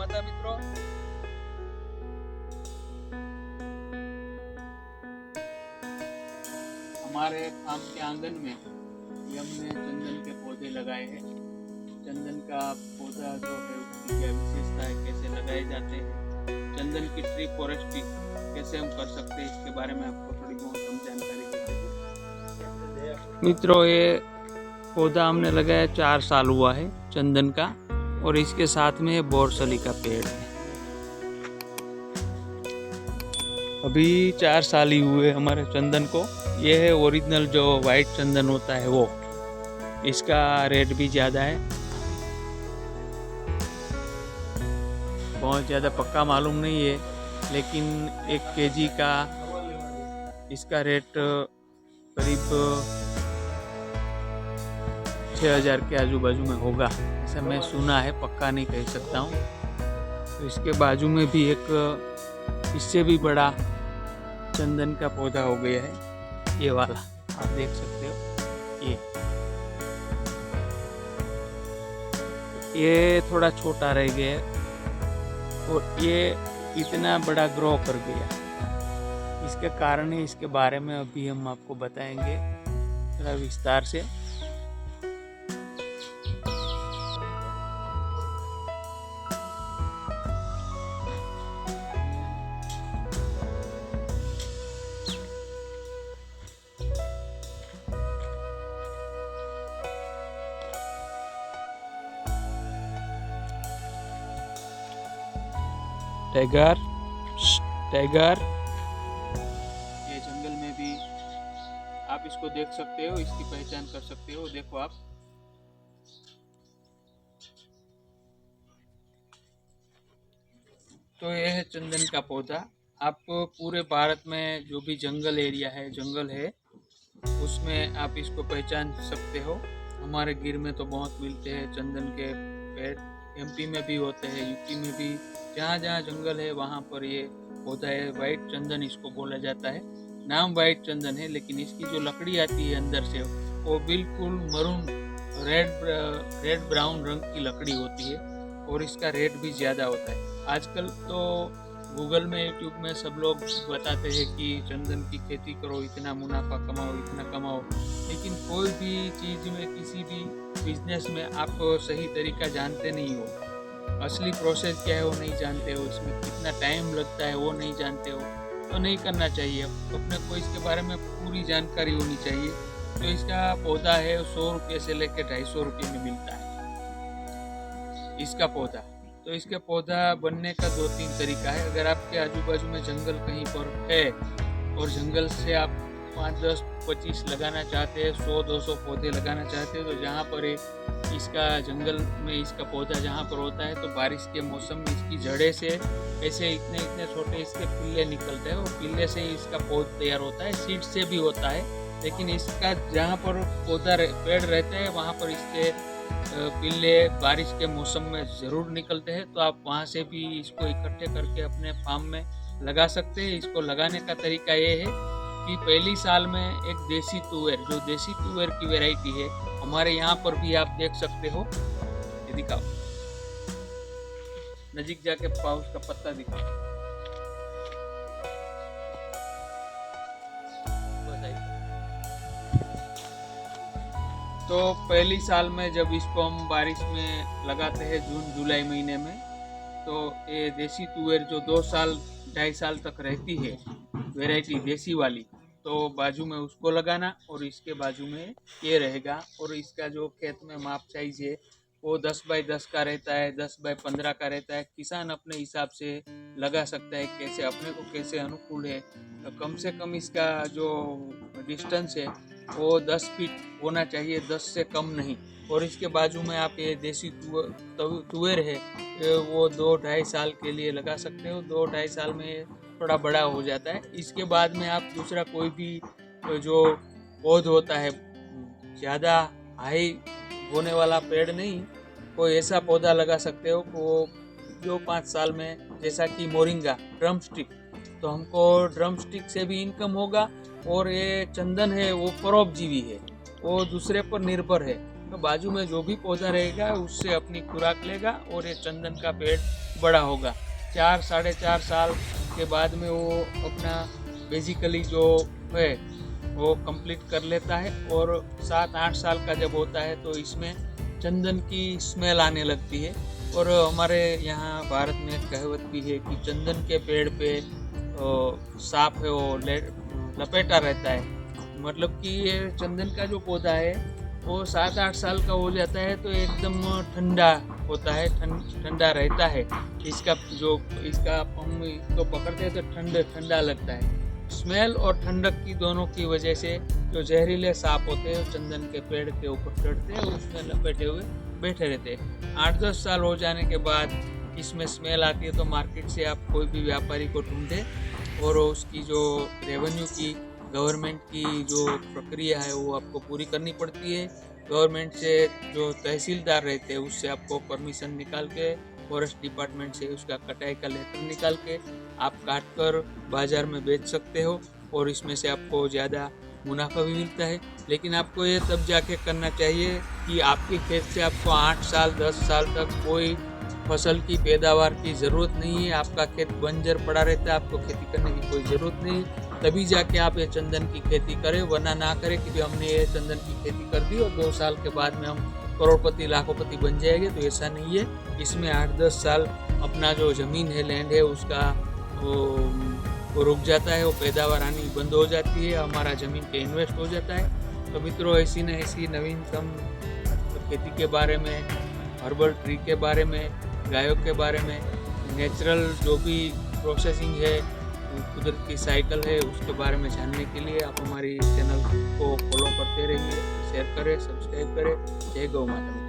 माता मित्रों, हमारे फार्म के आंगन में हमने चंदन के पौधे लगाए हैं। चंदन का पौधा जो है उसकी क्या विशेषता है, कैसे लगाए जाते हैं, चंदन की ट्री फॉरेस्ट्री कैसे हम कर सकते हैं, इसके बारे में आपको थोड़ी बहुत हम जानकारी देते हैं। मित्रों, ये पौधा हमने लगाया 4 साल हुआ है चंदन का, और इसके साथ में बोरसली का पेड़ है। अभी 4 साल ही हुए हमारे चंदन को। ये है ओरिजिनल जो वाइट चंदन होता है वो। इसका रेट भी ज़्यादा है, बहुत ज़्यादा पक्का मालूम नहीं है, लेकिन 1 kg का इसका रेट करीब 6000 के आजू बाजू में होगा, ऐसा मैं सुना है, पक्का नहीं कह सकता हूँ। तो इसके बाजू में भी एक इससे भी बड़ा चंदन का पौधा हो गया है, ये वाला आप देख सकते हो। ये थोड़ा छोटा रह गया है और ये इतना बड़ा ग्रो कर गया। इसके कारण है, इसके बारे में अभी हम आपको बताएंगे थोड़ा विस्तार से। टाइगर टाइगर, ये जंगल में भी आप इसको देख सकते हो, इसकी पहचान कर सकते हो। देखो आप, तो ये है चंदन का पौधा। आप पूरे भारत में जो भी जंगल एरिया है, जंगल है, उसमें आप इसको पहचान सकते हो। हमारे गिर में तो बहुत मिलते हैं चंदन के पेड़, एमपी में भी होते हैं, यूपी में भी, जहाँ जहाँ जंगल है वहाँ पर ये पौधा है। वाइट चंदन इसको बोला जाता है। नाम वाइट चंदन है, लेकिन इसकी जो लकड़ी आती है अंदर से वो बिल्कुल मरून रेड ब्राउन रंग की लकड़ी होती है, और इसका रेट भी ज़्यादा होता है। आजकल तो गूगल में, यूट्यूब में सब लोग बताते हैं कि चंदन की खेती करो, इतना मुनाफा कमाओ, इतना कमाओ, लेकिन कोई भी चीज़ में, किसी भी बिजनेस में आप सही तरीका जानते नहीं हो। असली प्रोसेस क्या है वो नहीं जानते हो, इसमें कितना टाइम लगता है वो नहीं जानते हो, तो नहीं करना चाहिए। अपने को इसके बारे में पूरी जानकारी होनी चाहिए। तो इसका पौधा है 100 रुपये से लेकर 250 रुपये में मिलता है इसका पौधा। तो इसके पौधा बनने का 2-3 तरीका है। अगर आपके आजू बाजू में जंगल कहीं पर है और जंगल से आप 5, 10, 25 लगाना चाहते हैं, 100-200 पौधे लगाना चाहते हैं, तो जहाँ पर इसका जंगल में इसका पौधा जहाँ पर होता है, तो बारिश के मौसम में इसकी जड़े से ऐसे इतने इतने छोटे इसके पिल्ले निकलते हैं, और पिल्ले से ही इसका पौधा तैयार होता है। सीड से भी होता है, लेकिन इसका जहाँ पर पौधा पेड़ रहते हैं वहाँ पर इसके पिल्ले बारिश के मौसम में ज़रूर निकलते हैं। तो आप वहाँ से भी इसको इकट्ठे करके अपने फार्म में लगा सकते हैं। इसको लगाने का तरीका ये है कि पहली साल में एक देसी तुअर, जो देसी तुअर की वैरायटी है, हमारे यहाँ पर भी आप देख सकते हो, ये दिखाओ, नजीक जाके पाओ, उसका पत्ता दिखाओ। तो पहली साल में जब इसको हम बारिश में लगाते हैं, जून जुलाई महीने में, तो ये देसी तुअर जो 2 साल 2.5 साल तक रहती है, वैरायटी देसी वाली, तो बाजू में उसको लगाना, और इसके बाजू में ये रहेगा। और इसका जो खेत में माप साइज है वो 10 बाई 10 का रहता है, 10 बाई 15 का रहता है। किसान अपने हिसाब से लगा सकता है, कैसे अपने को कैसे अनुकूल है। तो कम से कम इसका जो डिस्टेंस है वो 10 फीट होना चाहिए, 10 से कम नहीं। और इसके बाजू में आप ये देसी तुअर है, वो 2-2.5 साल के लिए लगा सकते हो। 2-2.5 साल में थोड़ा बड़ा हो जाता है। इसके बाद में आप दूसरा कोई भी जो पौध होता है, ज़्यादा हाई होने वाला पेड़ नहीं, कोई ऐसा पौधा लगा सकते हो वो जो 5 साल में, जैसा कि मोरिंगा, ड्रम स्टिक। तो हमको ड्रम स्टिक से भी इनकम होगा, और ये चंदन है वो परोपजीवी है, वो दूसरे पर निर्भर है। तो बाजू में जो भी पौधा रहेगा उससे अपनी खुराक लेगा और ये चंदन का पेड़ बड़ा होगा। 4-4.5 साल के बाद में वो अपना बेसिकली जो है वो कंप्लीट कर लेता है और 7-8 साल का जब होता है तो इसमें चंदन की स्मेल आने लगती है। और हमारे यहाँ भारत में एक कहावत भी है कि चंदन के पेड़ पे सांप है वो लपेटा रहता है। मतलब कि ये चंदन का जो पौधा है वो 7-8 साल का हो जाता है तो एकदम ठंडा होता है, ठंडा रहता है। इसका हम इसको पकड़ते हैं तो ठंडा लगता है। स्मेल और ठंडक की दोनों की वजह से जो जहरीले सांप होते हैं चंदन के पेड़ के ऊपर चढ़ते हैं, उसमें लपेटे हुए बैठे रहते हैं। 8-10 साल हो जाने के बाद इसमें स्मेल आती है तो मार्केट से आप कोई भी व्यापारी को ढूंढें और उसकी जो रेवेन्यू की गवर्नमेंट की जो प्रक्रिया है वो आपको पूरी करनी पड़ती है। गवर्नमेंट से जो तहसीलदार रहते हैं उससे आपको परमिशन निकाल के, फॉरेस्ट डिपार्टमेंट से उसका कटाई का लेटर निकाल के आप काट कर बाज़ार में बेच सकते हो और इसमें से आपको ज़्यादा मुनाफा भी मिलता है। लेकिन आपको ये तब जाके करना चाहिए कि आपके खेत से आपको 8 साल 10 साल तक कोई फसल की पैदावार की ज़रूरत नहीं है। आपका खेत बंजर पड़ा रहता है, आपको खेती करने की कोई ज़रूरत नहीं, तभी जाके आप ये चंदन की खेती करें। वरना ना करें कि हमने ये चंदन की खेती कर दी और 2 साल के बाद में हम करोड़पति लाखोंपति बन जाएंगे, तो ऐसा नहीं है। इसमें 8-10 साल अपना जो ज़मीन है, लैंड है, उसका वो रुक जाता है, वो पैदावार आनी बंद हो जाती है, हमारा ज़मीन पे इन्वेस्ट हो जाता है। तो मित्रों, ऐसी न ऐसी नवीनतम खेती के बारे में, हर्बल ट्री के बारे में, गायों के बारे में, नेचुरल जो भी प्रोसेसिंग है, कुदरत की साइकिल है, उसके बारे में जानने के लिए आप हमारी चैनल को फॉलो करते रहिए, शेयर करें, सब्सक्राइब करें। जय गौ माता।